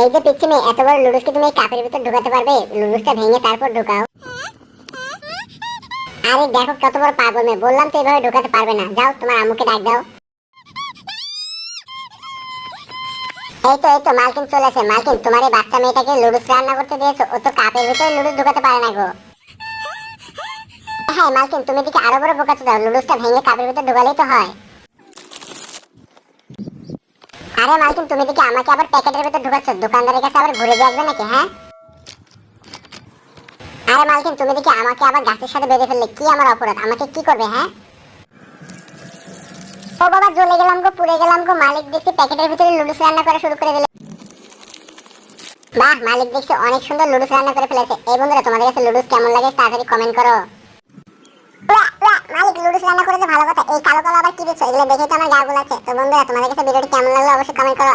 এই যে পিচ্ছি মেয়ে, এত বড় লুডুস কি তুমি এই কাপের ভিতর ঢুকাতে পারবে? লুডুসটা ভেঙে তারপর ঢুকাও। আরে দেখো কত বড় পাগল মেয়ে, বললাম তো এভাবে ঢুকাতে পারবে না। যাও তোমার আম্মুকে ডাক দাও। এই তো মালকিন চলে আসে। মালকিন, তোমার এই বাচ্চা মেয়েটাকে লুডুস রান্না করতে দিয়েছো, ও তো কাপের ভিতরে লুডুস ঢুকাতে পারে না গো। হ্যাঁ মালকিন, তুমি দিকে আরো বড় বোকাচ্ছো দাও, লুডুসটা ভেঙে কাপের ভিতর ঢুকালেই তো হয়। আরে মালকিন, তুমি দিকে আমাকে আবার প্যাকেটের ভিতর ঢুকাচ্ছ, দোকানদারের কাছে আবার ঘুরে দিয়ে আসবে নাকি? হ্যাঁ আরে মালকিন, তুমি দিকে আমাকে আবার গাছের সাথে বেঁধে ফেললে কি আমার অপরাধ? আমাকে কি করবে? হ্যাঁ ও বাবা, জ্বলে গেলাম গো, পুড়ে গেলাম গো। মালিক দেখছি প্যাকেটের ভিতরে লুডুস রান্না করা শুরু করে দিল। বাহ, মালিক দেখছি অনেক সুন্দর লুডুস রান্না করে ফেলেছে। এই বন্ধুরা, তোমাদের কাছে লুডুস কেমন লাগে তাড়াতাড়ি কমেন্ট করো। মালিক লুডুস রান্না করেছে ভালো কথা, এই কালো কালো আবার কি দিচ্ছ? এগুলো দেখে তো আমার গা গুলাচ্ছে। তো বন্ধুরা, তোমাদের কাছে ভিডিওটি কেমন লাগলো অবশ্যই কমেন্ট করো।